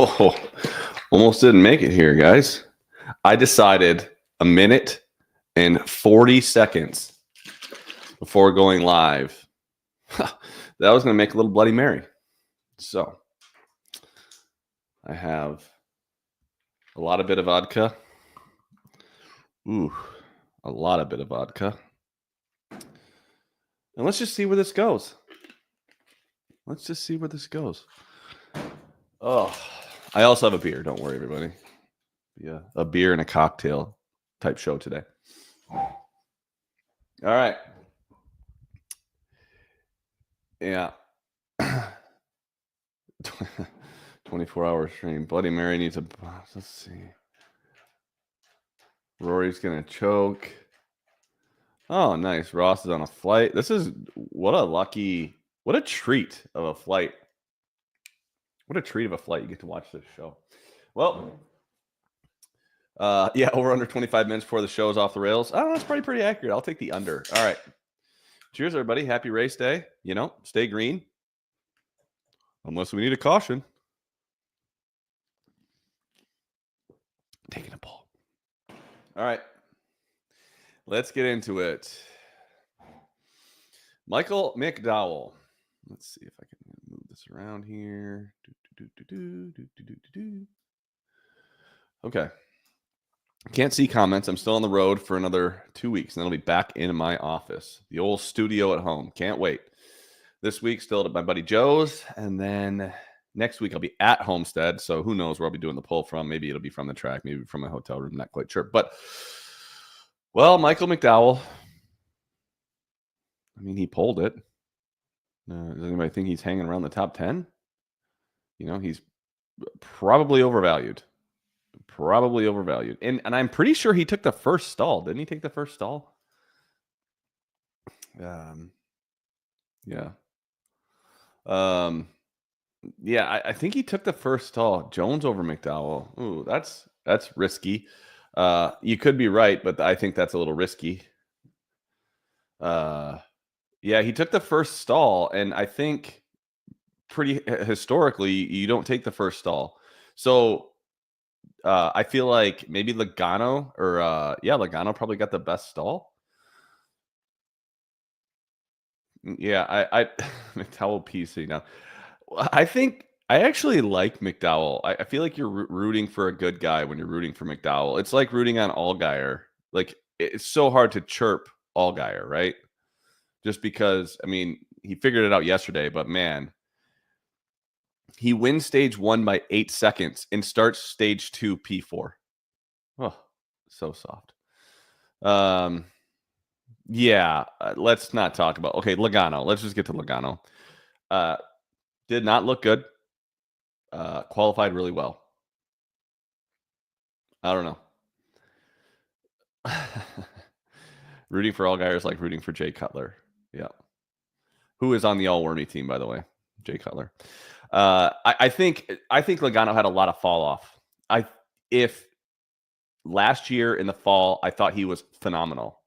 Oh, almost didn't make it here, guys. I decided a minute and 40 seconds before going live that I was going to make a little Bloody Mary. So I have a lot of bit of vodka. Ooh, a lot of bit of vodka. And let's just see where this goes. Oh, I also have a beer. Don't worry, everybody. Yeah, a beer and a cocktail type show today. All right. Yeah. 24-hour stream. Bloody Mary needs a... Let's see. Rory's going to choke. Oh, nice. Ross is on a flight. This is... What a treat of a flight. What a treat of a flight. You get to watch this show. Well... yeah, over under 25 minutes before the show is off the rails. Oh, that's probably pretty accurate. I'll take the under. All right. Cheers, everybody. Happy race day. Stay green. Unless we need a caution. Taking a pull. All right. Let's get into it. Michael McDowell. Let's see if I can move this around here. Okay. Can't see comments. I'm still on the road for another 2 weeks, and then I'll be back in my office. The old studio at home. Can't wait. This week, still at my buddy Joe's, and then next week I'll be at Homestead, so who knows where I'll be doing the pull from. Maybe it'll be from the track, maybe from my hotel room. Not quite sure. But, well, Michael McDowell, I mean, he pulled it. Does anybody think he's hanging around the top 10? He's probably overvalued. And I'm pretty sure he took the first stall. Didn't he take the first stall? Yeah. Yeah, I think he took the first stall. Jones over McDowell. Ooh, that's risky. You could be right, but I think that's a little risky. Yeah, he took the first stall, and I think pretty historically, you don't take the first stall. So I feel like maybe Logano Logano probably got the best stall. Yeah, I McDowell PC now. I think I actually like McDowell. I feel like you're rooting for a good guy when you're rooting for McDowell. It's like rooting on Allgaier. Like, it's so hard to chirp Allgaier, right? Just because, I mean, he figured it out yesterday, but man, he wins stage 1 by 8 seconds and starts stage 2 P4. Oh, so soft. Yeah, let's not talk about... Okay, Logano. Let's just get to Logano. Did not look good. Qualified really well. I don't know. Rooting for Allgaier is like rooting for Jay Cutler. Yeah. Who is on the All-Wormy team, by the way? Jay Cutler. I think Logano had a lot of fall off. If last year in the fall, I thought he was phenomenal.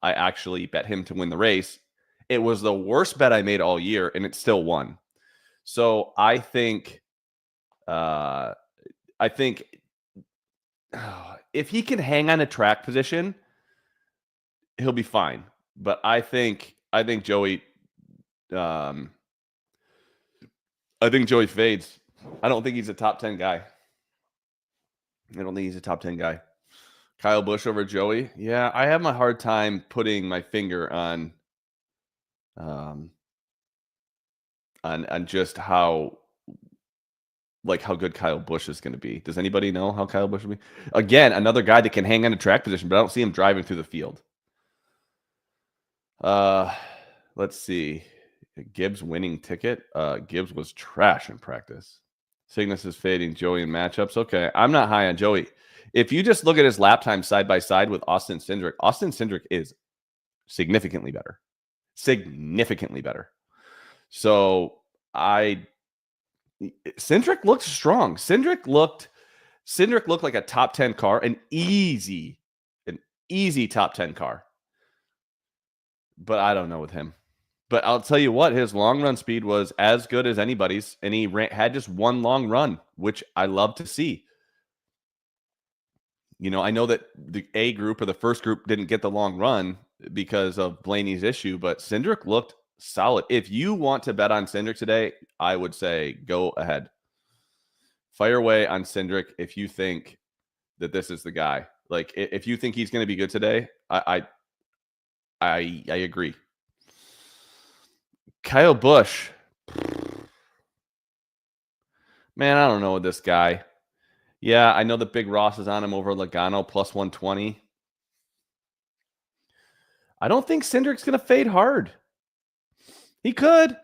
I actually bet him to win the race. It was the worst bet I made all year, and it still won. So I think if he can hang on a track position, he'll be fine. But I think Joey. I think Joey fades. I don't think he's a top 10 guy. Kyle Busch over Joey. Yeah, I have my hard time putting my finger on just how good Kyle Busch is going to be. Does anybody know how Kyle Busch will be? Again, another guy that can hang on a track position, but I don't see him driving through the field. Let's see. Gibbs winning ticket. Gibbs was trash in practice. Cygnus is fading Joey in matchups. Okay, I'm not high on Joey. If you just look at his lap time side by side with Austin Cindric is significantly better. So Cindric looked strong. Cindric looked like a top 10 car, an easy top 10 car. But I don't know with him. But I'll tell you what, his long run speed was as good as anybody's, and he had just one long run, which I love to see. I know that the A group or the first group didn't get the long run because of Blaney's issue, but Cindric looked solid. If you want to bet on Cindric today, I would say go ahead. Fire away on Cindric if you think that this is the guy. Like, if you think he's going to be good today, I agree. Kyle Busch. Man, I don't know this guy. Yeah, I know that Big Ross is on him over Logano plus 120. I don't think Cindric's going to fade hard. He could.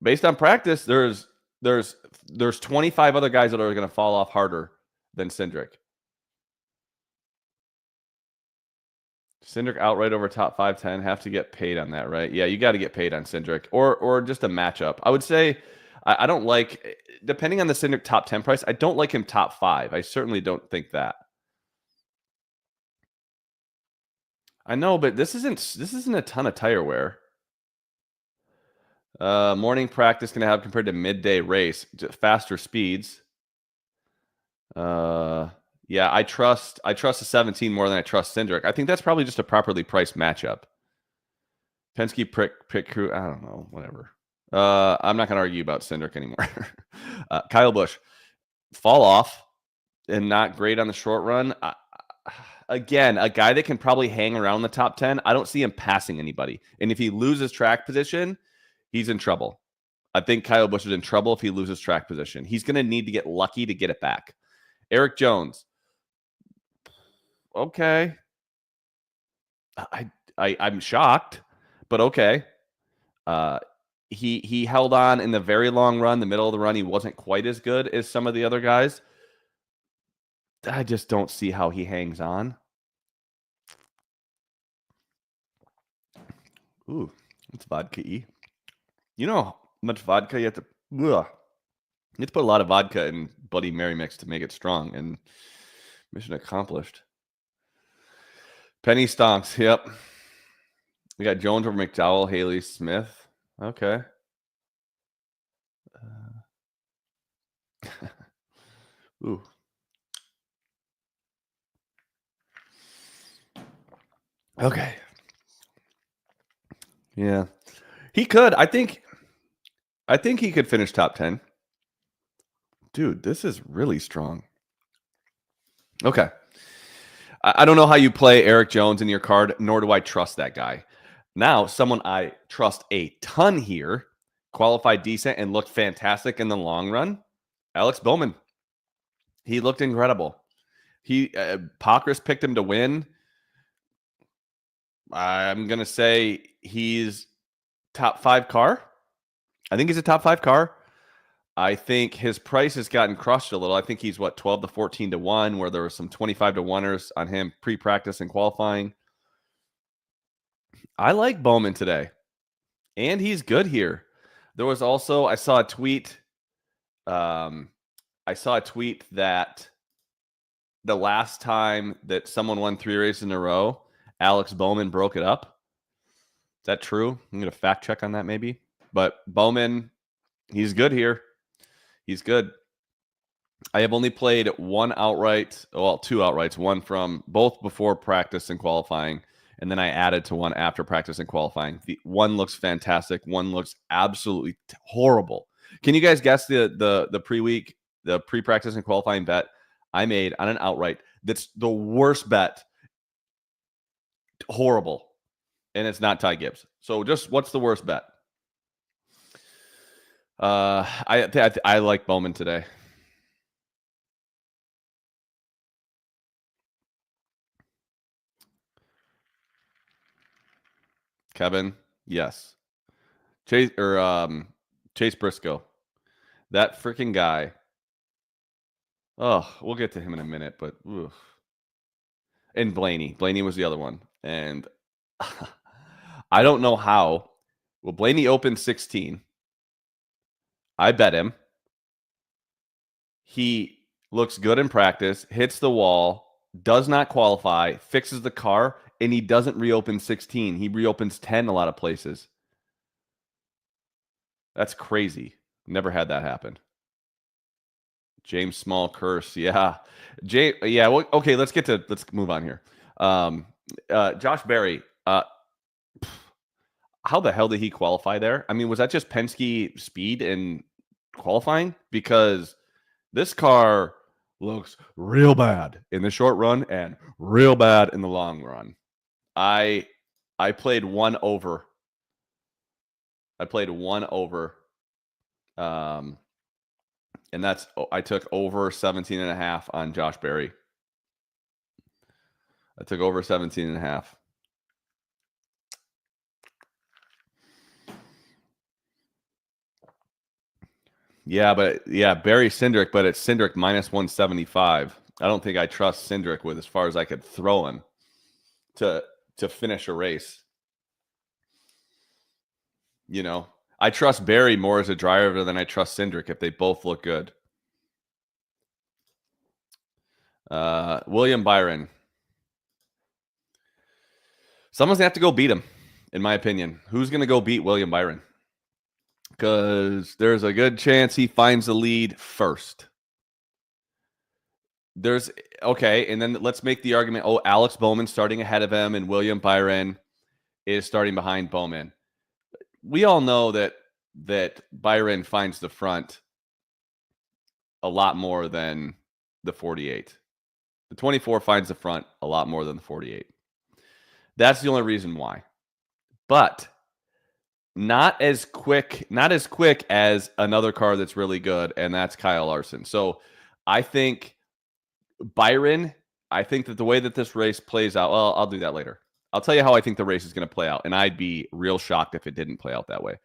Based on practice, there's 25 other guys that are going to fall off harder than Cindric. Cindric outright over top 510. Have to get paid on that, right? Yeah, you got to get paid on Cindric or just a matchup. I would say I don't like, depending on the Cindric top 10 price, I don't like him top 5. I certainly don't think that. I know, but this isn't a ton of tire wear. Morning practice going to have compared to midday race, faster speeds. Yeah, I trust the 17 more than I trust Cindric. I think that's probably just a properly priced matchup. Penske pick crew, I don't know, whatever. I'm not going to argue about Cindric anymore. Kyle Busch, fall off and not great on the short run. Again, a guy that can probably hang around the top 10. I don't see him passing anybody. And if he loses track position, he's in trouble. I think Kyle Busch is in trouble if he loses track position. He's going to need to get lucky to get it back. Eric Jones. Okay. I'm shocked, but okay. He held on in the very long run. The middle of the run, he wasn't quite as good as some of the other guys. I just don't see how he hangs on. Ooh, it's vodka-y. You know how much vodka you have to... Ugh. You have to put a lot of vodka in Bloody Mary mix to make it strong, and mission accomplished. Penny stonks, yep. We got Jones over McDowell, Haley, Smith. Okay. Ooh. Okay. Yeah. He could. I think he could finish top 10. Dude, this is really strong. Okay. I don't know how you play Eric Jones in your card, nor do I trust that guy. Now, someone I trust a ton here, qualified decent and looked fantastic in the long run, Alex Bowman. He looked incredible. Pockrass picked him to win. I'm going to say he's top 5 car. I think he's a top 5 car. I think his price has gotten crushed a little. I think he's 12 to 14 to 1, where there was some 25 to 1ers on him pre-practice and qualifying. I like Bowman today, and he's good here. There was also, I saw a tweet that the last time that someone won 3 races in a row, Alex Bowman broke it up. Is that true? I'm going to fact check on that maybe. But Bowman, he's good here. He's good. I have only played 1 outright, well, 2 outrights, one from both before practice and qualifying, and then I added to one after practice and qualifying. The one looks fantastic. One looks absolutely horrible. Can you guys guess the pre-week, the pre-practice and qualifying bet I made on an outright that's the worst bet? Horrible. And it's not Ty Gibbs. So just what's the worst bet? I like Bowman today. Kevin, yes. Chase Briscoe. That freaking guy. Oh, we'll get to him in a minute, but oof. And Blaney. Blaney was the other one. And I don't know how. Well, Blaney opened 16. I bet him. He looks good in practice, hits the wall, does not qualify, fixes the car, and he doesn't reopen 16. He reopens 10 a lot of places. That's crazy. Never had that happen. James Small curse. Yeah. Yeah. Well, okay. Let's move on here. Josh Berry. How the hell did he qualify there? I mean, was that just Penske speed in qualifying? Because this car looks real bad in the short run and real bad in the long run. I played one over. I played one over. And I took over 17.5 on Josh Berry. I took over 17.5. Yeah, Barry Cindric, but it's Cindric minus 175. I don't think I trust Cindric with as far as I could throw him to finish a race. You know, I trust Barry more as a driver than I trust Cindric if they both look good. William Byron. Someone's gonna have to go beat him, in my opinion. Who's gonna go beat William Byron? Because there's a good chance he finds the lead first. And then let's make the argument, Alex Bowman starting ahead of him and William Byron is starting behind Bowman. We all know that Byron finds the front a lot more than the 48. The 24 finds the front a lot more than the 48. That's the only reason why. But not as quick as another car that's really good, and that's Kyle Larson. So I think Byron, I think that the way that this race plays out, well, I'll do that later. I'll tell you how I think the race is going to play out, and I'd be real shocked if it didn't play out that way.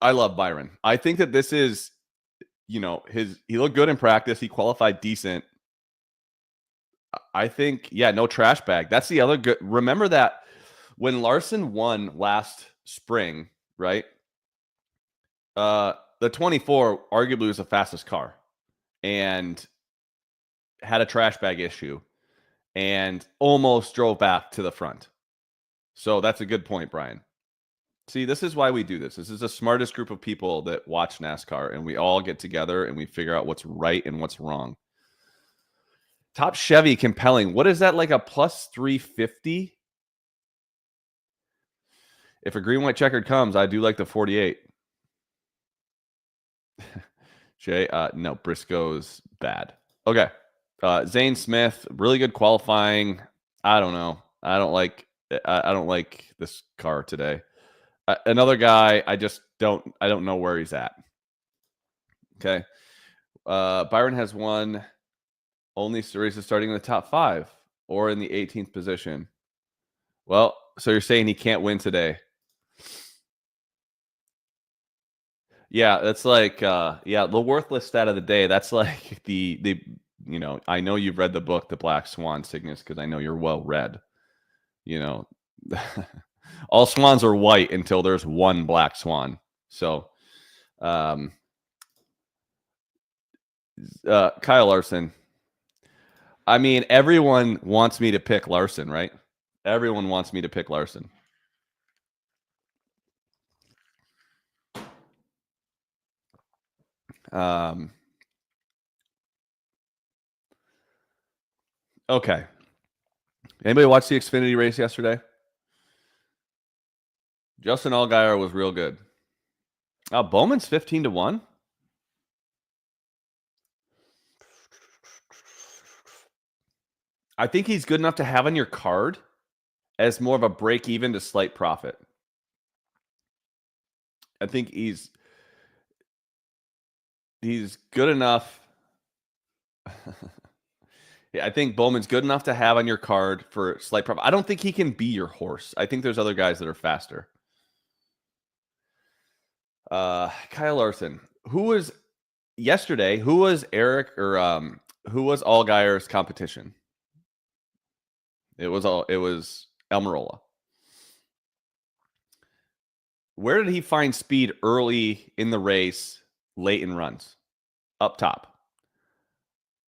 I love Byron. I think that this is, he looked good in practice. He qualified decent. I think, no trash bag. That's the other good. Remember that when Larson won last spring, right? The 24 arguably was the fastest car and had a trash bag issue and almost drove back to the front. So that's a good point, Brian. See, this is why we do this. This is the smartest group of people that watch NASCAR, and we all get together and we figure out what's right and what's wrong. Top Chevy compelling. What is that, like a plus 350? If a green, white checkered comes, I do like the 48. Jay, no, Briscoe's bad. Okay. Zane Smith, really good qualifying. I don't know. I don't like this car today. Another guy, I don't know where he's at. Okay. Byron has won only races starting in the top 5 or in the 18th position. Well, so you're saying he can't win today? Yeah, that's like the worthless stat of the day. That's like the I know you've read the book The Black Swan, Cygnus, because I know you're well read. All swans are white until there's one black swan. So Kyle Larson. I mean, everyone wants me to pick Larson, right? Everyone wants me to pick Larson. Okay. Anybody watch the Xfinity race yesterday? Justin Allgaier was real good. Bowman's 15-1. I think he's good enough to have on your card as more of a break even to slight profit. I think he's good enough. Yeah, I think Bowman's good enough to have on your card for slight profit. I don't think he can be your horse. I think there's other guys that are faster. Kyle Larson. Who was Eric or who was Allgaier's competition? It was Almirola. Where did he find speed early in the race, late in runs? Up top.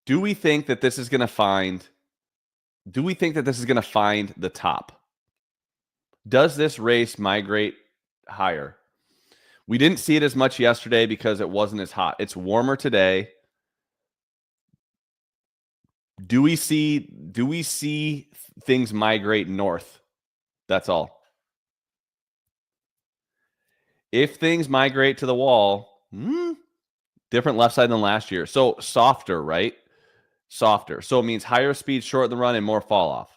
Do we think that this is going to find the top? Does this race migrate higher? We didn't see it as much yesterday because it wasn't as hot. It's warmer today. Do we see things migrate north? That's all. If things migrate to the wall, different left side than last year. So softer, right? Softer. So it means higher speed, short in the run, and more fall off.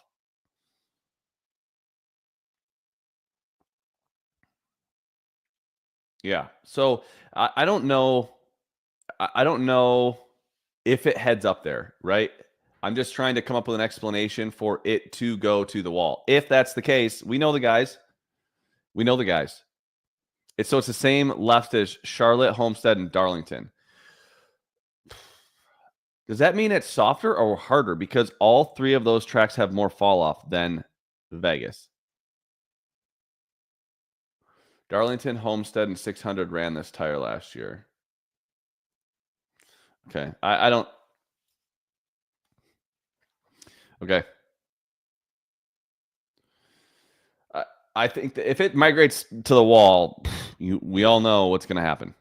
Yeah. So I don't know. I don't know if it heads up there, right? I'm just trying to come up with an explanation for it to go to the wall. If that's the case, we know the guys. We know the guys. It's the same left as Charlotte, Homestead, and Darlington. Does that mean it's softer or harder? Because all three of those tracks have more fall off than Vegas. Darlington, Homestead, and 600 ran this tire last year. Okay. I don't. Okay. I think that if it migrates to the wall, we all know what's going to happen.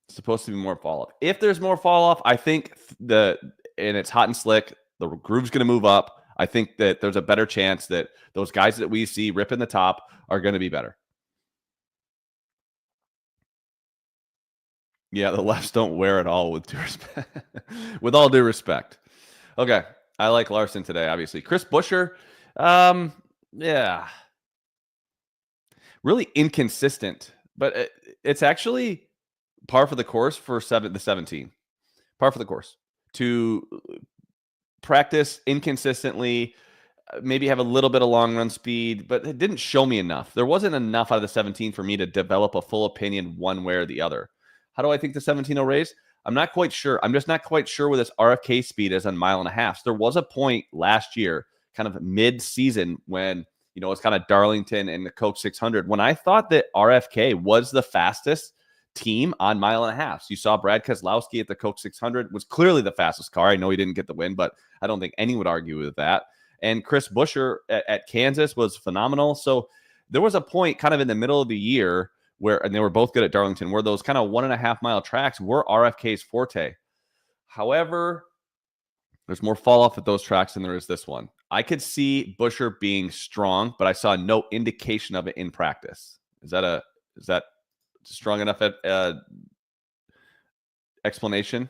It's supposed to be more fall off. If there's more fall off, I think and it's hot and slick, the groove's going to move up. I think that there's a better chance that those guys that we see ripping the top are going to be better. Yeah, the lefts don't wear it all with due respect. With all due respect. Okay. I like Larson today, obviously. Chris Buescher, yeah. Really inconsistent, but it's actually par for the course for the 17. Par for the course. To practice inconsistently, maybe have a little bit of long run speed, but it didn't show me enough. There wasn't enough out of the 17 for me to develop a full opinion one way or the other. How do I think the 17 will raise? I'm not quite sure. I'm just not quite sure where this RFK speed is on 1.5 miles. There was a point last year, kind of mid-season, when it's kind of Darlington and the Coke 600, when I thought that RFK was the fastest team on 1.5 miles. So you saw Brad Keselowski at the Coke 600 was clearly the fastest car. I know he didn't get the win, but I don't think anyone would argue with that. And Chris Buescher at Kansas was phenomenal. So there was a point kind of in the middle of the year and they were both good at Darlington, where those kind of 1.5 mile tracks were RFK's forte. However, there's more fall off at those tracks than there is this one. I could see Buescher being strong, but I saw no indication of it in practice. Is that strong enough explanation?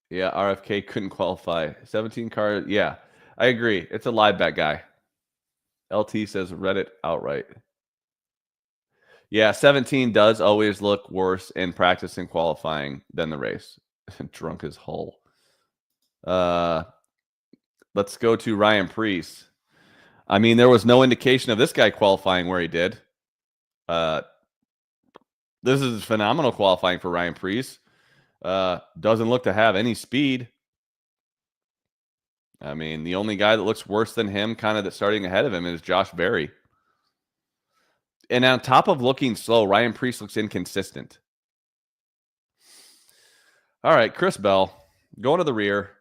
Yeah, RFK couldn't qualify. 17 car. Yeah, I agree. It's a live bet guy. LT says Reddit outright. Yeah, 17 does always look worse in practice and qualifying than the race. Drunk as Hull. Let's go to Ryan Preece. I mean, there was no indication of this guy qualifying where he did. This is phenomenal qualifying for Ryan Preece. Doesn't look to have any speed. I mean, the only guy that looks worse than him, kind of that's starting ahead of him, is Josh Berry. And on top of looking slow, Ryan Preece looks inconsistent. All right, Chris Bell, going to the rear.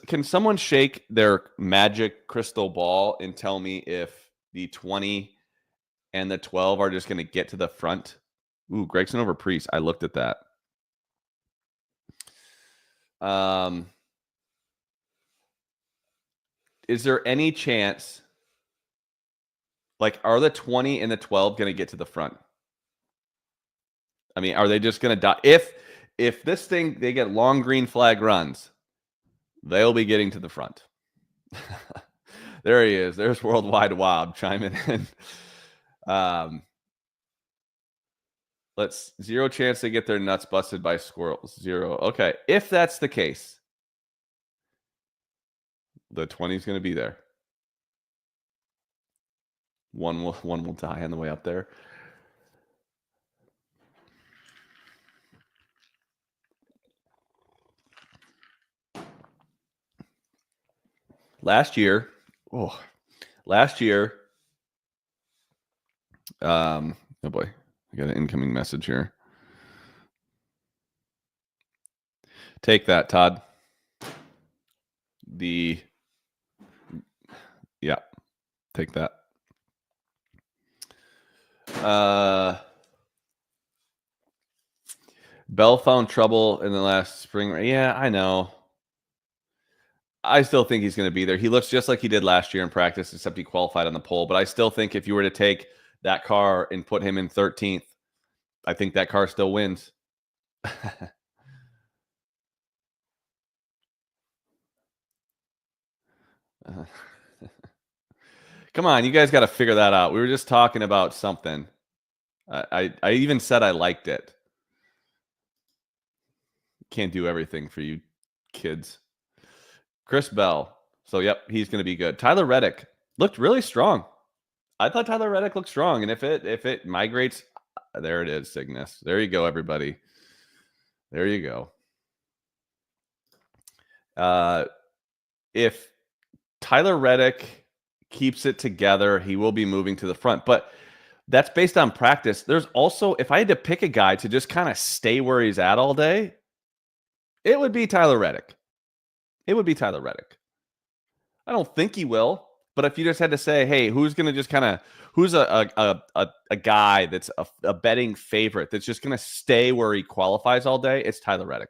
Can someone shake their magic crystal ball and tell me if the 20 and the 12 are just going to get to the front? Ooh, Gregson over Preece. I looked at that. Is there any chance, are the 20 and the 12 going to get to the front? I mean, are they just going to die? If this thing, they get long green flag runs, they'll be getting to the front. There he is. There's Worldwide Wob chiming in. Zero chance they get their nuts busted by squirrels. Zero. Okay. If that's the case, the 20 is going to be there. One will die on the way up there. Last year, oh boy, I got an incoming message here. Take that, Todd. Yeah, take that. Bell found trouble in the last spring. Yeah, I know. I still think he's going to be there. He looks just like he did last year in practice, except he qualified on the pole. But I still think if you were to take that car and put him in 13th, I think that car still wins. Come on, you guys got to figure that out. We were just talking about something. I even said I liked it. Can't do everything for you kids. Chris Bell. So, yep, he's going to be good. Tyler Reddick looked really strong. I thought Tyler Reddick looked strong, and if it migrates, there it is, Cygnus. There you go, everybody. There you go. If Tyler Reddick keeps it together, he will be moving to the front. But that's based on practice. There's also, if I had to pick a guy to just kind of stay where he's at all day, it would be Tyler Reddick. It would be Tyler Reddick. I don't think he will, but if you just had to say, hey, who's going to just kind of, who's a guy that's a betting favorite that's just going to stay where he qualifies all day, it's Tyler Reddick.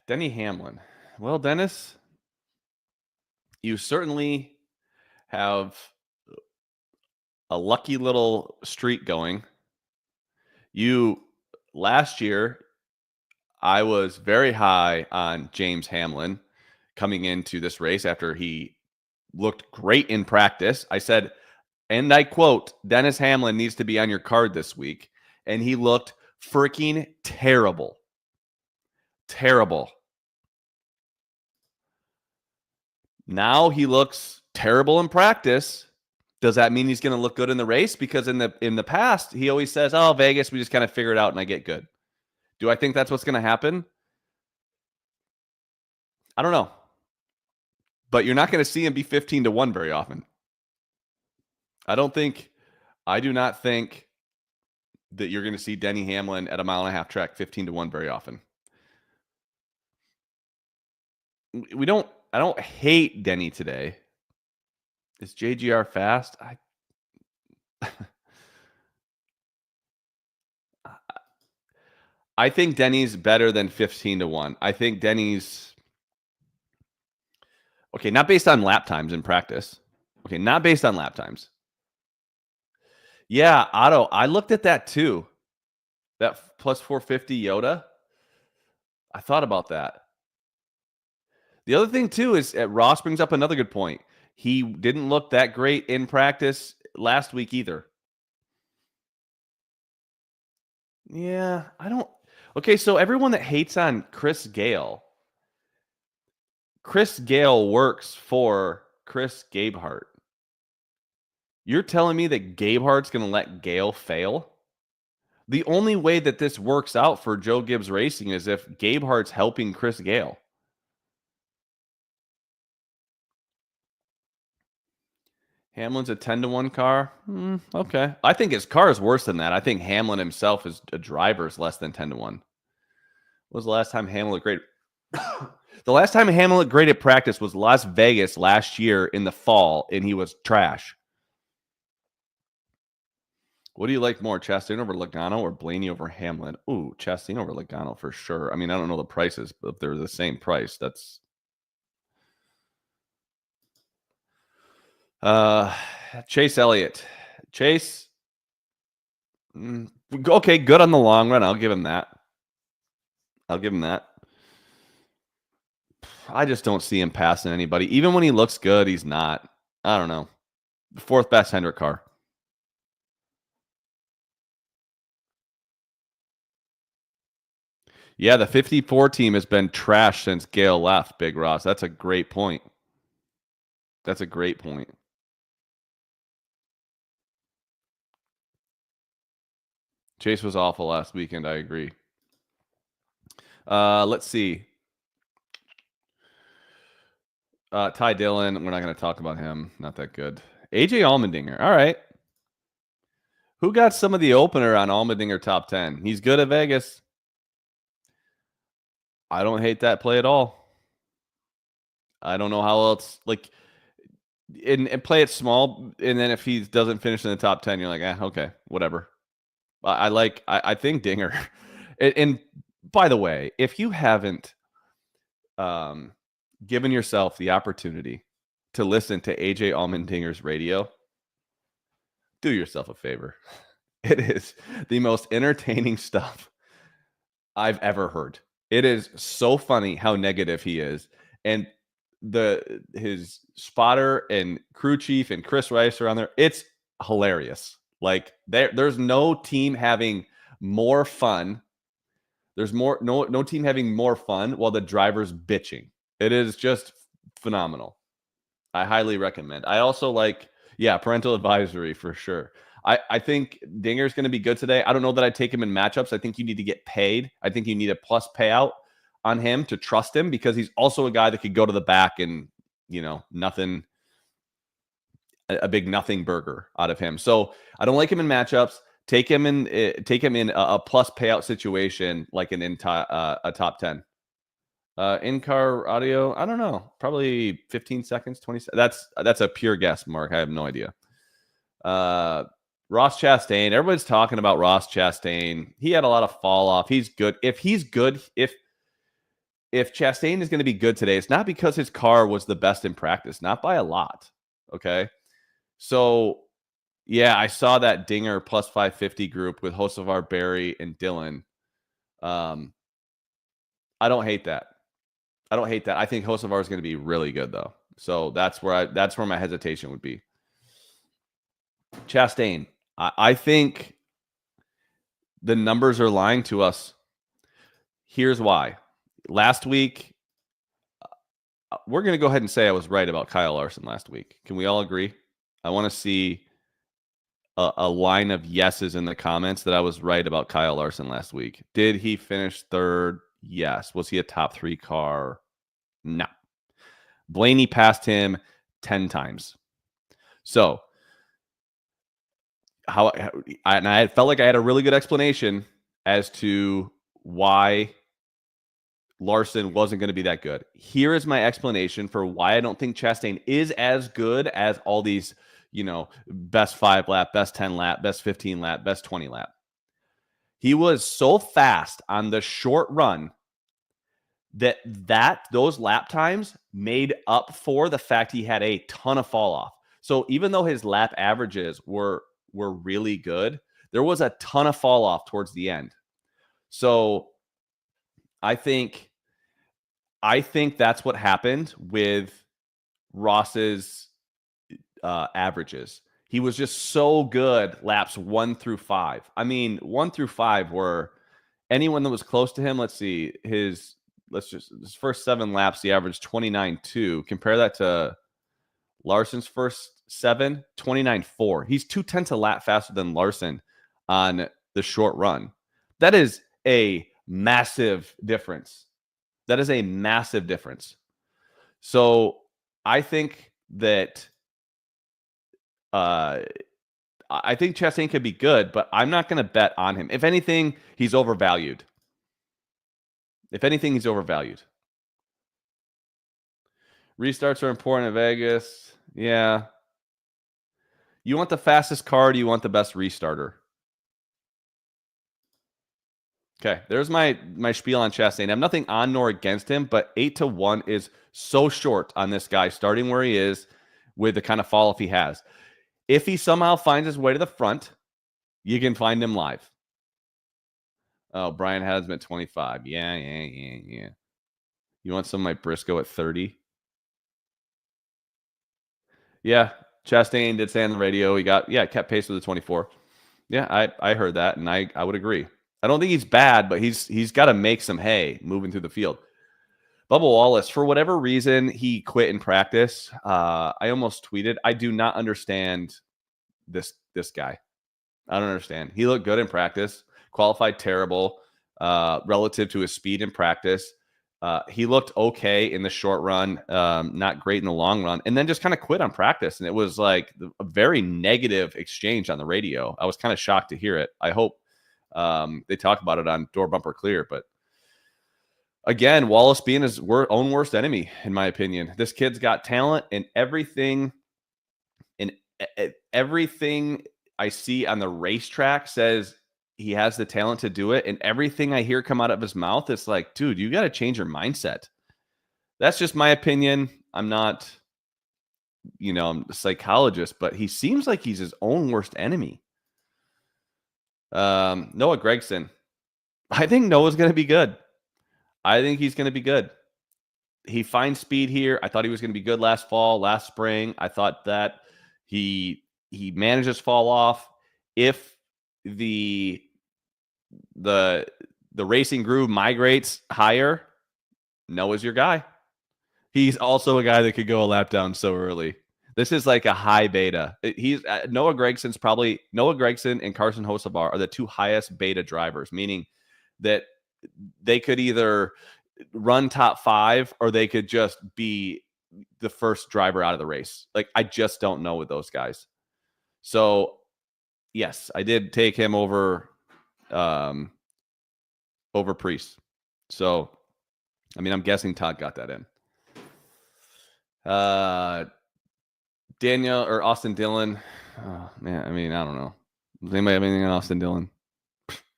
Denny Hamlin. Well, Dennis, you certainly have a lucky little streak going. Last year, I was very high on James Hamlin coming into this race after he looked great in practice. I said, and I quote, Dennis Hamlin needs to be on your card this week. And he looked freaking terrible. Terrible. Now he looks terrible in practice. Does that mean he's going to look good in the race? Because in the past, he always says, oh, Vegas, we just kind of figure it out and I get good. Do I think that's what's going to happen? I don't know. But you're not going to see him be 15-1 very often. I do not think that you're going to see Denny Hamlin at a 1.5-mile track 15-1 very often. I don't hate Denny today. Is JGR fast? I think Denny's better than 15-1. I think Denny's okay, not based on lap times in practice. Okay, not based on lap times. Yeah, Otto, I looked at that too. That plus 450 Yoda. I thought about that. The other thing too is Ross brings up another good point. He didn't look that great in practice last week either. Yeah, I don't. Okay, so everyone that hates on Chris Gale works for Chris Gabehart. You're telling me that Gabehart's going to let Gale fail? The only way that this works out for Joe Gibbs Racing is if Gabehart's helping Chris Gale. Hamlin's a 10-1 car? Okay. I think his car is worse than that. I think Hamlin himself as a driver is less than 10-1. When was the last time Hamlin looked great? The last time Hamlin looked great at practice was Las Vegas last year in the fall, and he was trash. What do you like more, Chastain over Logano or Blaney over Hamlin? Ooh, Chastain over Logano for sure. I mean, I don't know the prices, but if they're the same price, that's... Chase Elliott. Chase, okay, good on the long run. I'll give him that. I just don't see him passing anybody. Even when he looks good, he's not. I don't know. The fourth best Hendrick car. Yeah, the 54 team has been trashed since Gale left, Big Ross. That's a great point. Chase was awful last weekend. I agree. Let's see. Ty Dillon. We're not going to talk about him. Not that good. AJ Allmendinger. All right. Who got some of the opener on Allmendinger top 10? He's good at Vegas. I don't hate that play at all. I don't know how else, like, and play it small. And then if he doesn't finish in the top 10, you're like, okay, whatever. I think Dinger. And by the way, if you haven't given yourself the opportunity to listen to AJ Allmendinger's radio, do yourself a favor. It is the most entertaining stuff I've ever heard. It is so funny how negative he is. And his spotter and crew chief and Chris Rice are on there. It's hilarious. Like there's no team having more fun. There's no team having more fun while the driver's bitching. It is just phenomenal. I highly recommend. I also like, parental advisory for sure. I think Dinger's going to be good today. I don't know that I'd take him in matchups. I think you need to get paid. I think you need a plus payout on him to trust him, because he's also a guy that could go to the back and, nothing, a big nothing burger out of him. So I don't like him in matchups. Take him in a plus payout situation, like a top 10. In-car audio, I don't know, probably 15 seconds, 20 seconds. That's a pure guess, Mark. I have no idea. Ross Chastain, everybody's talking about Ross Chastain. He had a lot of fall off. He's good. If Chastain is going to be good today, it's not because his car was the best in practice, not by a lot. Okay. So yeah, I saw that Dinger plus 550 group with Hocevar, Barry, and Dylan. I don't hate that. I think Hocevar is going to be really good though. So that's where my hesitation would be. Chastain, I think the numbers are lying to us. Here's why. Last week, we're going to go ahead and say I was right about Kyle Larson last week. Can we all agree? I want to see a line of yeses in the comments that I was right about Kyle Larson last week. Did he finish third? Yes. Was he a top 3 car? No. Blaney passed him 10 times. So, I felt like I had a really good explanation as to why Larson wasn't going to be that good. Here is my explanation for why I don't think Chastain is as good as all these, best 5 lap, best 10 lap, best 15 lap, best 20 lap. He was so fast on the short run that those lap times made up for the fact he had a ton of fall off. So even though his lap averages were really good, there was a ton of fall off towards the end. So I think that's what happened with Ross's averages. He was just so good laps 1 through 5. I mean, 1 through 5 were anyone that was close to him. Let's see, his first 7 laps, he averaged 29.2. Compare that to Larson's first 7, 29.4. He's 0.2 a lap faster than Larson on the short run. That is a massive difference. So I think that I think Chastain could be good, but I'm not going to bet on him. If anything, he's overvalued. Restarts are important in Vegas. Yeah. You want the fastest car, or do you want the best restarter? Okay, there's my spiel on Chastain. I have nothing on nor against him, but 8-1 is so short on this guy starting where he is with the kind of fall off he has. If he somehow finds his way to the front, you can find him live. Oh, Brian has him at 25. Yeah. You want some of my Briscoe at 30? Yeah, Chastain did say on the radio he kept pace with the 24. Yeah, I heard that, and I would agree. I don't think he's bad, but he's got to make some hay moving through the field. Bubba Wallace, for whatever reason, he quit in practice. I almost tweeted, I do not understand this guy. I don't understand. He looked good in practice, qualified terrible relative to his speed in practice. He looked okay in the short run, not great in the long run, and then just kind of quit on practice. And it was like a very negative exchange on the radio. I was kind of shocked to hear it. I hope they talk about it on Door Bumper Clear, but Again, Wallace being his own worst enemy, in my opinion. This kid's got talent and everything. And everything I see on the racetrack says he has the talent to do it. And everything I hear come out of his mouth, it's like, dude, you got to change your mindset. That's just my opinion. I'm not, I'm a psychologist, but he seems like he's his own worst enemy. Noah Gragson. I think Noah's going to be good. I think he's going to be good. He finds speed here. I thought he was going to be good last fall, last spring. I thought that he manages fall off. If the racing groove migrates higher, Noah's your guy. He's also a guy that could go a lap down so early. This is like a high beta. He's Noah Gragson and Carson Hocevar are the two highest beta drivers, meaning that they could either run top 5 or they could just be the first driver out of the race. Like, I just don't know with those guys. So yes, I did take him over Priest. So, I mean, I'm guessing Todd got that in. Daniel or Austin Dillon. Oh, man, I mean, I don't know. Does anybody have anything on Austin Dillon?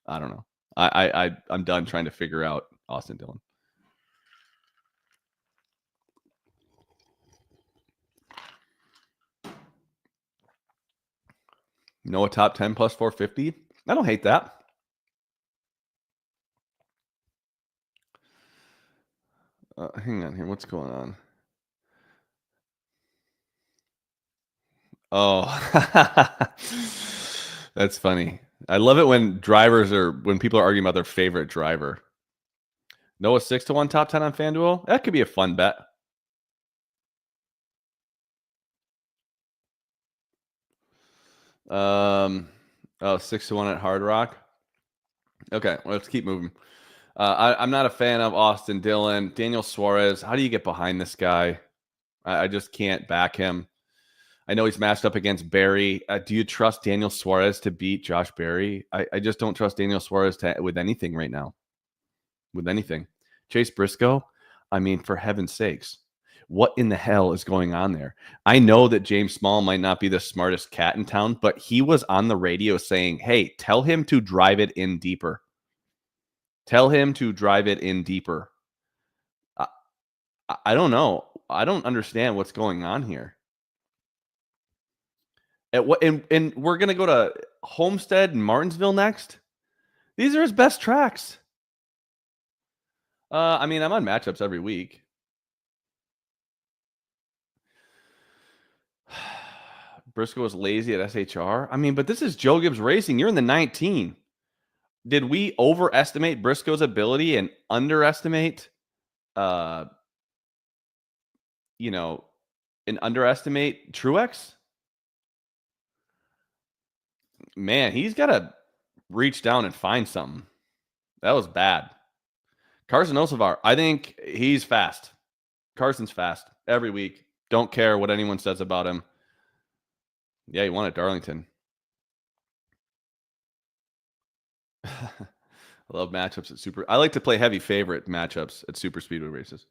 I don't know. I'm done trying to figure out Austin Dillon. Noah top 10 plus 450. I don't hate that. Hang on here. What's going on? Oh, that's funny. I love it when people are arguing about their favorite driver. Noah 6-1 top 10 on FanDuel. That could be a fun bet. Oh, 6-1 at Hard Rock. Okay, well, let's keep moving. I'm not a fan of Austin Dillon. Daniel Suarez. How do you get behind this guy? I just can't back him. I know he's matched up against Barry. Do you trust Daniel Suarez to beat Josh Berry? I just don't trust Daniel Suarez with anything right now. With anything. Chase Briscoe, I mean, for heaven's sakes, what in the hell is going on there? I know that James Small might not be the smartest cat in town, but he was on the radio saying, hey, tell him to drive it in deeper. Tell him to drive it in deeper. I don't know. I don't understand what's going on here. And we're going to go to Homestead and Martinsville next. These are his best tracks. I mean, I'm on matchups every week. Briscoe was lazy at SHR. I mean, but this is Joe Gibbs Racing. You're in the 19. Did we overestimate Briscoe's ability and underestimate, and underestimate Truex? Man, he's got to reach down and find something. That was bad. Carson Hocevar, I think he's fast. Carson's fast every week. Don't care what anyone says about him. Yeah, he won at Darlington. I love matchups at Super. I like to play heavy favorite matchups at Super Speedway races.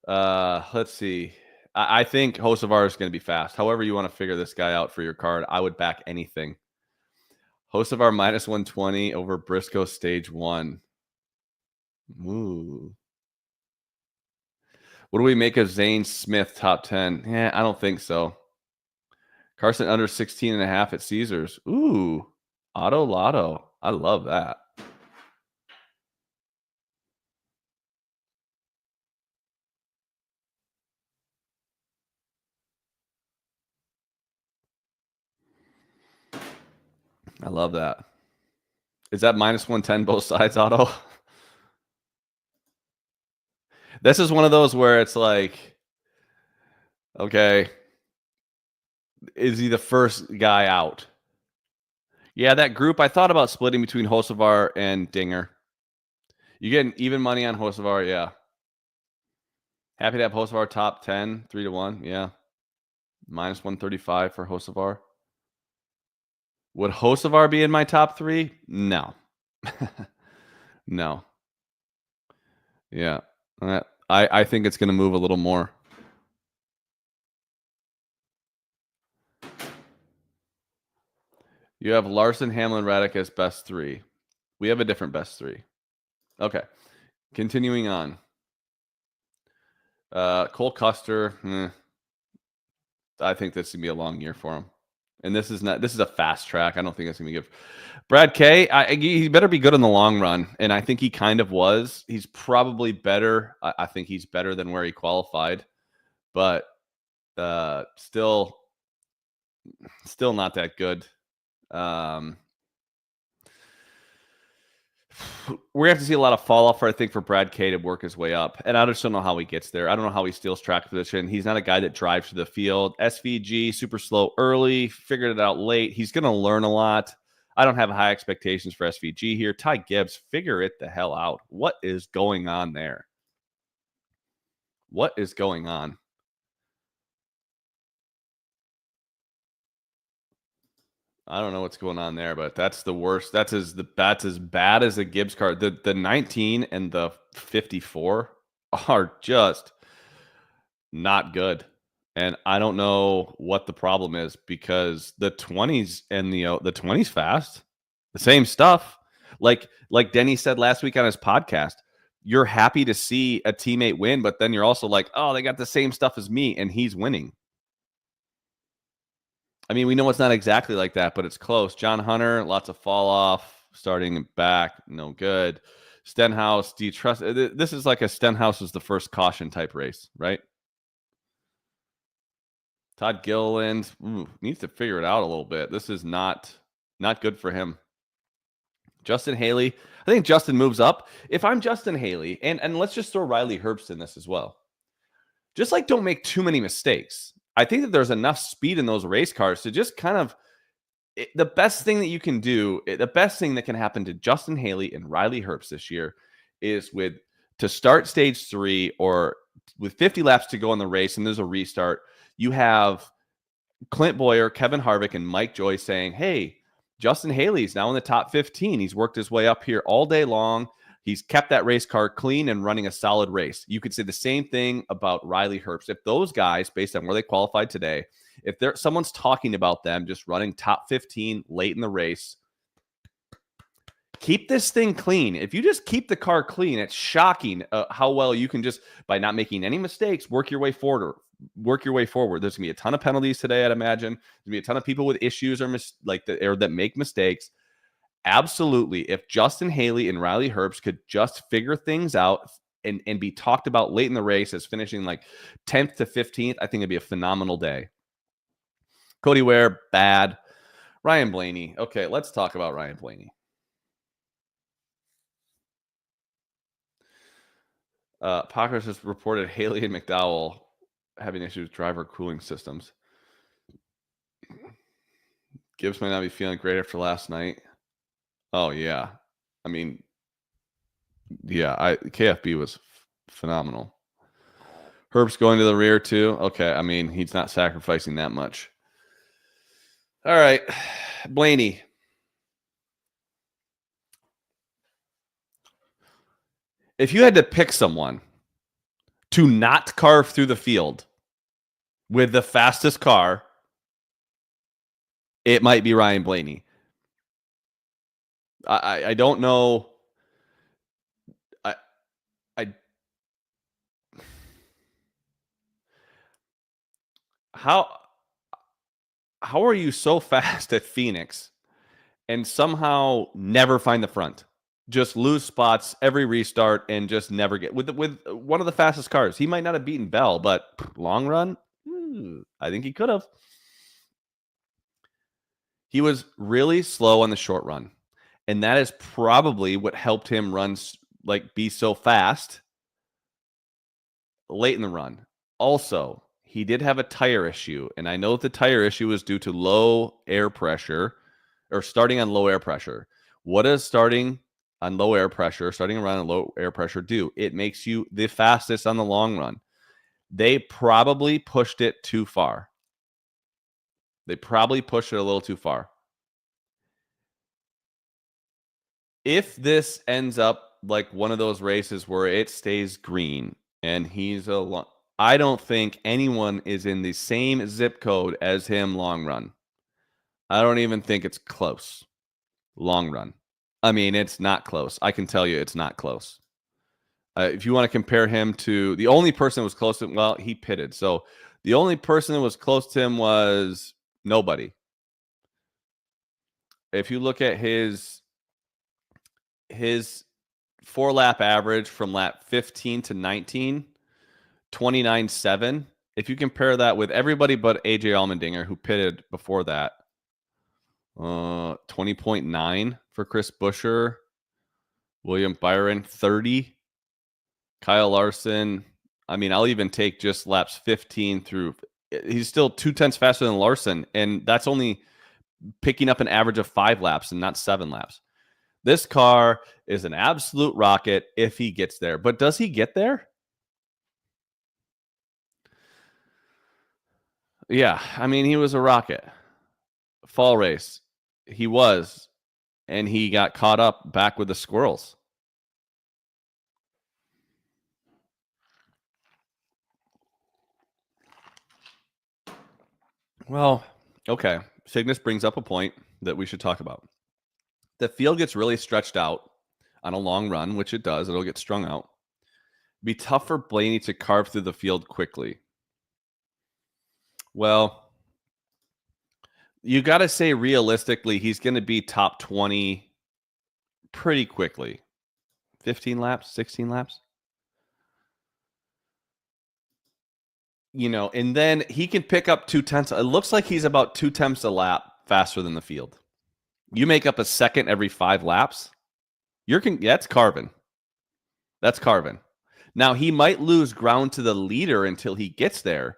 Let's see. I think Hocevar is going to be fast. However you want to figure this guy out for your card, I would back anything. Hocevar minus 120 over Briscoe stage 1. Ooh. What do we make of Zane Smith top 10? Yeah, I don't think so. Carson under 16.5 at Caesars. Ooh, Auto Lotto. I love that. I love that. Is that minus 110 both sides, Auto? This is one of those where it's like, okay, is he the first guy out? Yeah, that group, I thought about splitting between Hocevar and Dinger. You getting even money on Hocevar? Yeah. Happy to have Hocevar top 10, 3-1. Yeah. Minus 135 for Hocevar. Would Hocevar be in my top 3? No. No. Yeah. I think it's going to move a little more. You have Larson, Hamlin, Radek as best three. We have a different best three. Okay. Continuing on. Cole Custer. I think this is going to be a long year for him. And this is a fast track. I don't think it's going to be good. Brad K, he better be good in the long run. And I think he kind of was. He's probably better. I think he's better than where he qualified. But still not that good. We're going to have to see a lot of fall off, I think, for Brad K to work his way up. And I just don't know how he gets there. I don't know how he steals track position. He's not a guy that drives to the field. SVG, super slow early, figured it out late. He's going to learn a lot. I don't have high expectations for SVG here. Ty Gibbs, figure it the hell out. What is going on there? What is going on? I don't know what's going on there, but that's the worst. That's as bad as the Gibbs card. The 19 and the 54 are just not good. And I don't know what the problem is, because the 20s and the 20s fast, the same stuff. Like Denny said last week on his podcast, you're happy to see a teammate win, but then you're also like, oh, they got the same stuff as me and he's winning. I mean, we know it's not exactly like that, but it's close. John Hunter, lots of fall off, starting back, no good. Stenhouse, do you trust? This is like a Stenhouse is the first caution type race, right? Todd Gilliland needs to figure it out a little bit. This is not good for him. Justin Haley, I think Justin moves up. If I'm Justin Haley, and let's just throw Riley Herbst in this as well. Just like, don't make too many mistakes. I think that there's enough speed in those race cars to just kind of, the best thing that you can do, the best thing that can happen to Justin Haley and Riley Herbst this year is to start stage 3 or with 50 laps to go in the race and there's a restart, you have Clint Boyer, Kevin Harvick, and Mike Joy saying, hey, Justin Haley's now in the top 15. He's worked his way up here all day long. He's kept that race car clean and running a solid race. You could say the same thing about Riley Herbst. If those guys, based on where they qualified today, if someone's talking about them just running top 15 late in the race, keep this thing clean. If you just keep the car clean, it's shocking how well you can just, by not making any mistakes, work your way forward. There's going to be a ton of penalties today, I'd imagine. There's going to be a ton of people with issues or that make mistakes. Absolutely. If Justin Haley and Riley Herbst could just figure things out and be talked about late in the race as finishing like 10th to 15th, I think it'd be a phenomenal day. Cody Ware, bad. Ryan Blaney. Okay, let's talk about Ryan Blaney. Pockers has reported Haley and McDowell having issues with driver cooling systems. Gibbs might not be feeling great after last night. Oh, yeah. I mean, yeah, KFB was phenomenal. Herbst going to the rear, too. Okay, I mean, he's not sacrificing that much. All right, Blaney. If you had to pick someone to not carve through the field with the fastest car, it might be Ryan Blaney. I don't know. How are you so fast at Phoenix and somehow never find the front? Just lose spots every restart and just never get with one of the fastest cars. He might not have beaten Bell, but long run, I think he could have. He was really slow on the short run, and that is probably what helped him be so fast late in the run. Also, he did have a tire issue, and I know that the tire issue is due to low air pressure or starting on low air pressure. What does starting around low air pressure do? It makes you the fastest on the long run. They probably pushed it too far. They probably pushed it a little too far. If this ends up like one of those races where it stays green, and I don't think anyone is in the same zip code as him long run. I don't even think it's close. Long run. I mean, it's not close. I can tell you it's not close. If you want to compare him to the only person that was close to him, well, he pitted. So the only person that was close to him was nobody. If you look at his 4-lap average from lap 15 to 19, 29.7. If you compare that with everybody but AJ Allmendinger, who pitted before that, 20.9 for Chris Buescher, William Byron, 30. Kyle Larson, I mean, I'll even take just laps 15 through. He's still 0.2 faster than Larson, and that's only picking up an average of 5 laps and not 7 laps. This car is an absolute rocket if he gets there. But does he get there? Yeah, I mean, he was a rocket. Fall race, he was, and he got caught up back with the squirrels. Well, okay. Cygnus brings up a point that we should talk about. The field gets really stretched out on a long run, which it does. It'll get strung out. Be tough for Blaney to carve through the field quickly. Well, you got to say realistically, he's going to be top 20 pretty quickly. 15 laps, 16 laps. You know, and then he can pick up 0.2. It looks like he's about 0.2 a lap faster than the field. You make up a second every 5 laps. That's carving. That's carving. Now, he might lose ground to the leader until he gets there,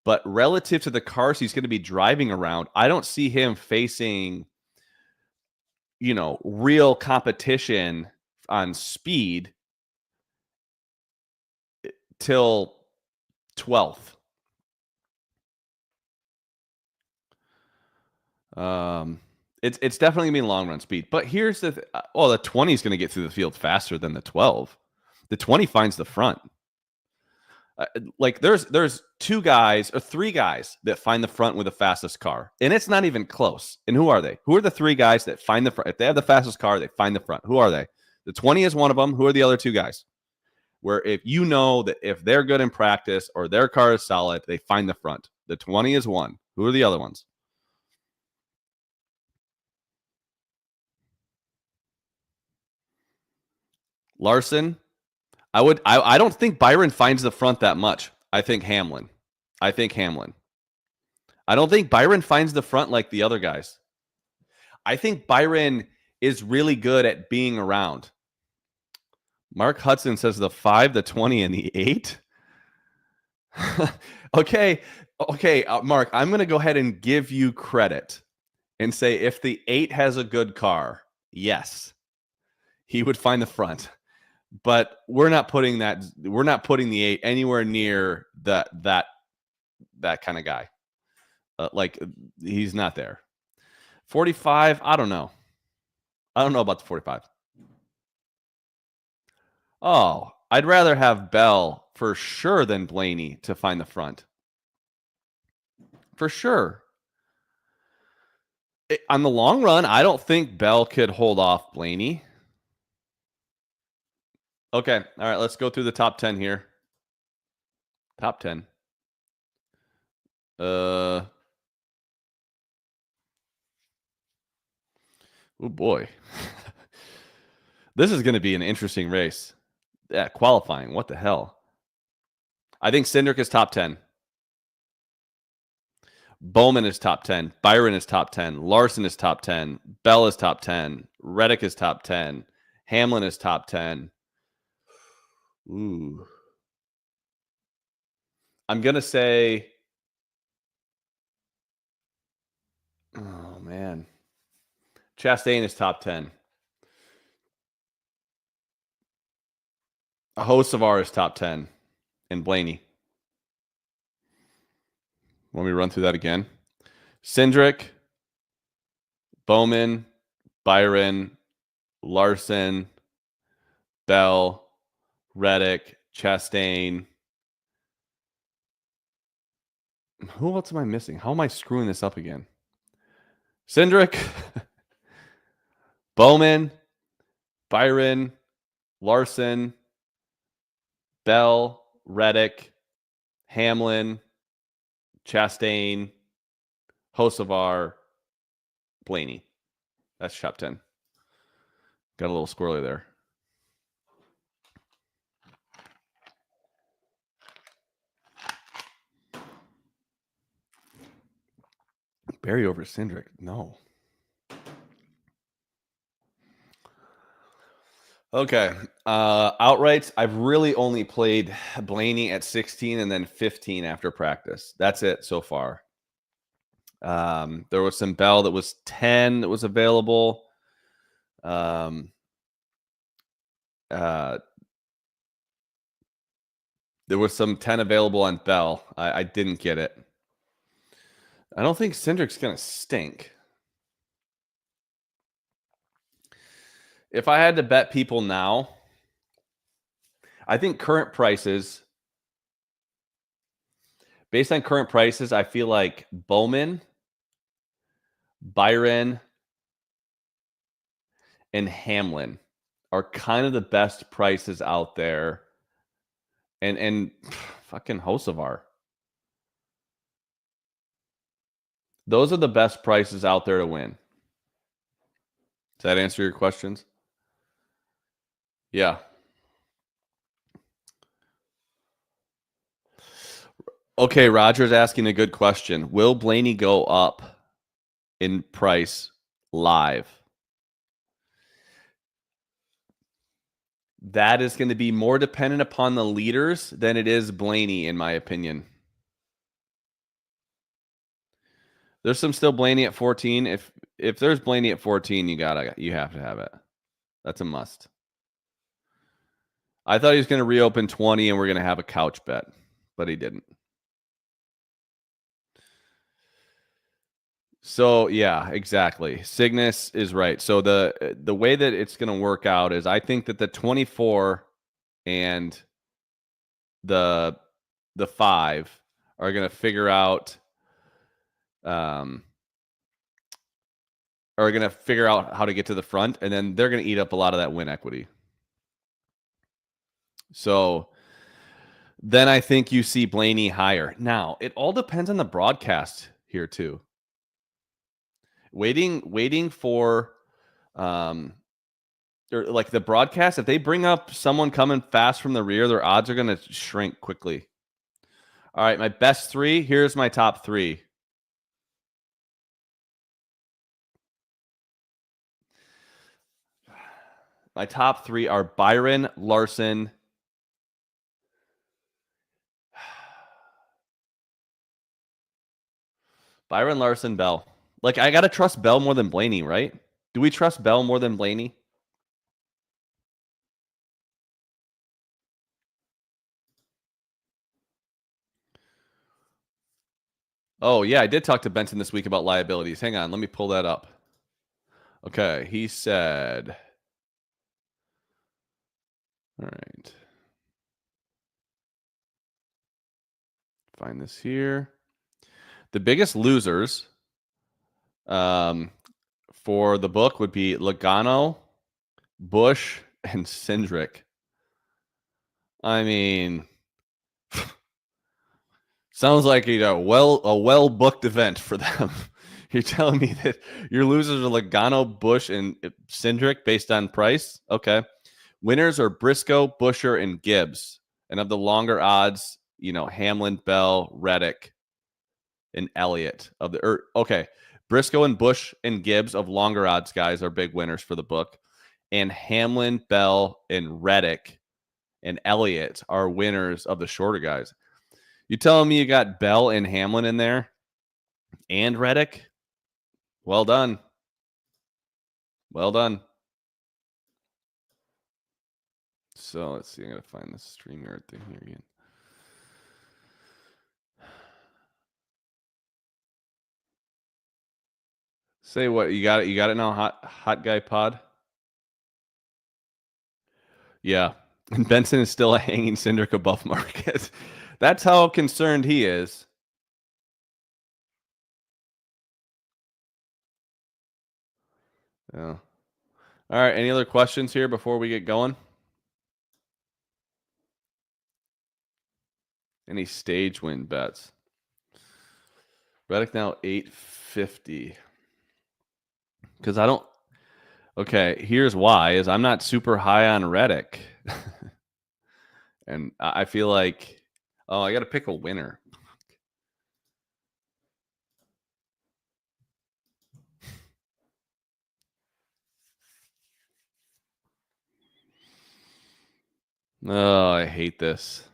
but relative to the cars he's going to be driving around, I don't see him facing, real competition on speed till 12th. It's definitely gonna be long run speed, but here's the 20 is going to get through the field faster than the 12. The 20 finds the front. There's 2 guys or 3 guys that find the front with the fastest car, and it's not even close. And who are they? Who are the 3 guys that find the front? If they have the fastest car, they find the front. Who are they? The 20 is one of them. Who are the other 2 guys? Where if you know that if they're good in practice or their car is solid, they find the front. The 20 is one. Who are the other ones? Larson. I don't think Byron finds the front that much. I think Hamlin. I don't think Byron finds the front like the other guys. I think Byron is really good at being around. Mark Hudson says the 5, the 20, and the 8. Okay, Mark, I'm going to go ahead and give you credit and say if the 8 has a good car, yes, he would find the front. But we're not putting the 8 anywhere near that kind of guy. He's not there. 45, I don't know. I don't know about the 45. Oh, I'd rather have Bell for sure than Blaney to find the front. For sure. On the long run, I don't think Bell could hold off Blaney. Okay. All right. Let's go through the top 10 here. Top 10. Oh boy. This is going to be an interesting race. Yeah, qualifying. What the hell? I think Cindric is top 10. Bowman is top 10. Byron is top 10. Larson is top 10. Bell is top 10. Reddick is top 10. Hamlin is top 10. Ooh. I'm going to say, oh, man. Chastain is top 10. Hocevar is top 10. And Blaney. Want me to run through that again? Cindric, Bowman, Byron, Larson, Bell, Reddick, Chastain. Who else am I missing? How am I screwing this up again? Cindric, Bowman, Byron, Larson, Bell, Reddick, Hamlin, Chastain, Hocevar, Blaney. That's top 10. Got a little squirrely there. Barry over Cindric. No. Okay. Outrights, I've really only played Blaney at 16 and then 15 after practice. That's it so far. There was some Bell that was 10 that was available. There was some 10 available on Bell. I didn't get it. I don't think Cindric's going to stink. If I had to bet people now, I think current prices, based on current prices, I feel like Bowman, Byron, and Hamlin are kind of the best prices out there. And fucking Hocevar. Those are the best prices out there to win. Does that answer your questions? Yeah. Okay, Roger's asking a good question. Will Blaney go up in price live? That is going to be more dependent upon the leaders than it is Blaney, in my opinion. There's some still Blaney at 14. If there's Blaney at 14, you have to have it. That's a must. I thought he was going to reopen 20 and we're going to have a couch bet, but he didn't. So yeah, exactly. Cygnus is right. So the way that it's going to work out is I think that the 24 and the 5 are going to figure out how to get to the front, and then they're going to eat up a lot of that win equity. So then I think you see Blaney higher. Now, it all depends on the broadcast here too. Waiting for or like the broadcast, if they bring up someone coming fast from the rear, their odds are going to shrink quickly. All right, my best 3. Here's my top 3. My top 3 are Byron, Larson, Bell. Like, I got to trust Bell more than Blaney, right? Do we trust Bell more than Blaney? Oh, yeah, I did talk to Benson this week about liabilities. Hang on, let me pull that up. Okay, he said... All right. Find this here. The biggest losers for the book would be Logano, Busch, and Cindric. I mean, sounds like a well-booked event for them. You're telling me that your losers are Logano, Busch, and Cindric based on price? Okay. Winners are Briscoe, Buescher, and Gibbs. And of the longer odds, Hamlin, Bell, Reddick, and Elliott. Okay. Briscoe and Busch and Gibbs of longer odds guys are big winners for the book. And Hamlin, Bell, and Reddick and Elliott are winners of the shorter guys. You telling me you got Bell and Hamlin in there and Reddick? Well done. Well done. So let's see. I gotta find the StreamYard thing here again. Say what? You got it now, hot guy pod? Yeah. And Benson is still a hanging cinder above Marquez. That's how concerned he is. Yeah. All right. Any other questions here before we get going? Any stage win bets? Reddick now 850. Because I don't. Okay, here's why: is I'm not super high on Reddick, and I feel like, oh, I got to pick a winner. Oh, I hate this.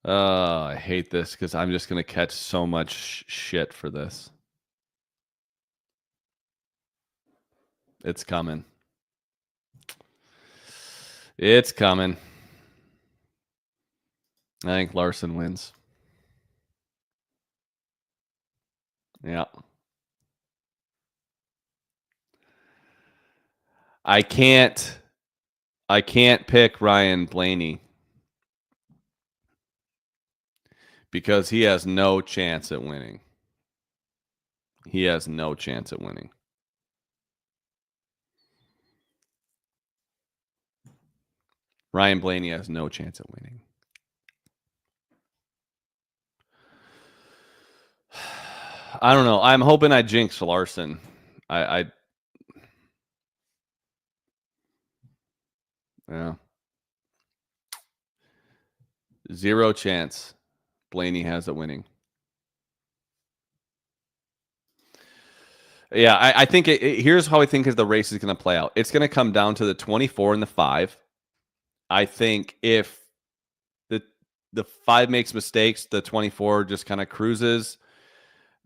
Oh, I hate this because I'm just gonna catch so much shit for this. It's coming. It's coming. I think Larson wins. Yeah. I can't pick Ryan Blaney because he has no chance at winning. He has no chance at winning. Ryan Blaney has no chance at winning. I don't know. I'm hoping I jinx Larson. I yeah. Zero chance Blaney has at winning. Yeah, I think here's how I think the race is going to play out. It's going to come down to the 24 and the 5. I think if the 5 makes mistakes, the 24 just kind of cruises.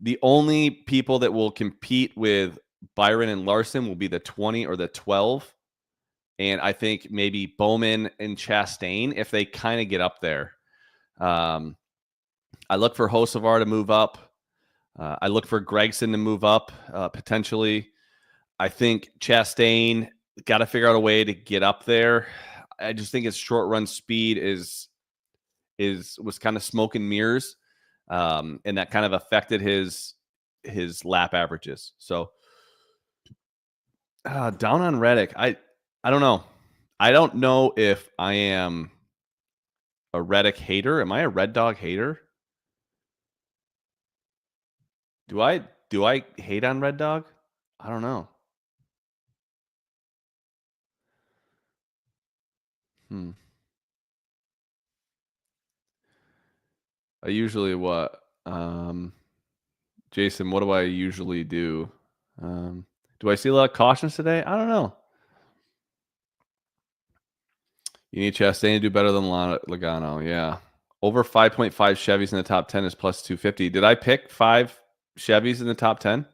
The only people that will compete with Byron and Larson will be the 20 or the 12. And I think maybe Bowman and Chastain, if they kind of get up there. I look for Hocevar to move up. I look for Gregson to move up potentially. I think Chastain got to figure out a way to get up there. I just think his short run speed was kind of smoke and mirrors, and that kind of affected his lap averages. So down on Reddick, I don't know. I don't know if I am a Reddick hater. Am I a Red Dog hater? Do I hate on Red Dog? I don't know. I usually what? Jason, what do I usually do? Do I see a lot of cautions today? I don't know. You need Chastain to do better than Logano. Yeah. Over 5.5 Chevys in the top 10 is plus 250. Did I pick 5 Chevys in the top 10?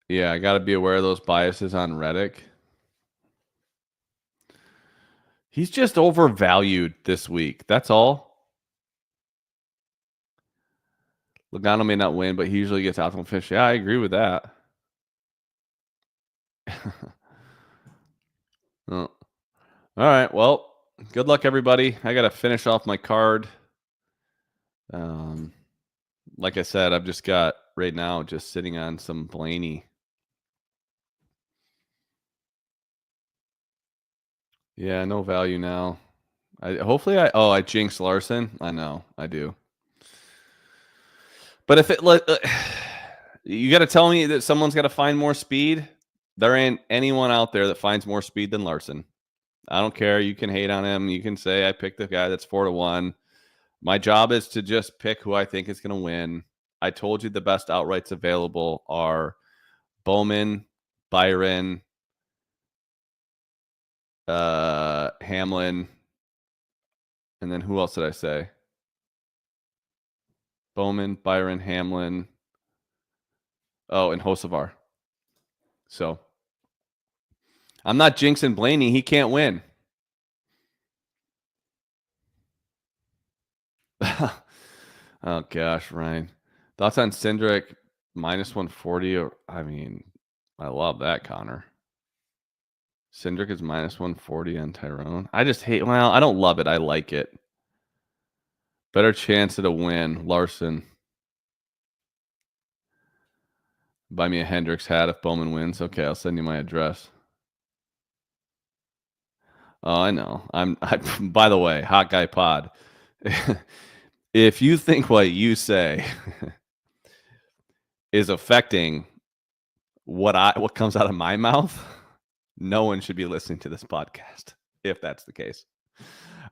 Yeah, I got to be aware of those biases on Reddick. He's just overvalued this week. That's all. Logano may not win, but he usually gets optimal finish. Yeah, I agree with that. Oh. All right. Well, good luck, everybody. I got to finish off my card. Like I said, I've just got right now just sitting on some Blaney. Yeah, no value now. Hopefully I jinx Larson. I know I do. But if it you got to tell me that someone's got to find more speed. There ain't anyone out there that finds more speed than Larson. I don't care. You can hate on him. You can say I picked the guy that's 4-1. My job is to just pick who I think is going to win. I told you the best outrights available are Bowman, Byron, Hamlin, and then who else did I say? Bowman, Byron, Hamlin. Oh, and Hocevar. So I'm not jinxing Blaney. He can't win. Oh gosh, Ryan. Thoughts on Cindric minus 140? Or I mean, I love that, Connor. Cindric is minus 140 on Tyrone. I just hate. Well, I don't love it. I like it. Better chance at a win, Larson. Buy me a Hendricks hat if Bowman wins. Okay, I'll send you my address. Oh, I know. By the way, Hot Guy Pod. If you think what you say is affecting what comes out of my mouth, no one should be listening to this podcast if that's the case.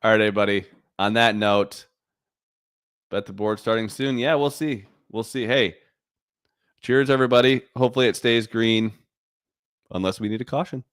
All right, everybody. On that note, bet the board starting soon. Yeah, we'll see. We'll see. Hey, cheers, everybody. Hopefully it stays green, unless we need a caution.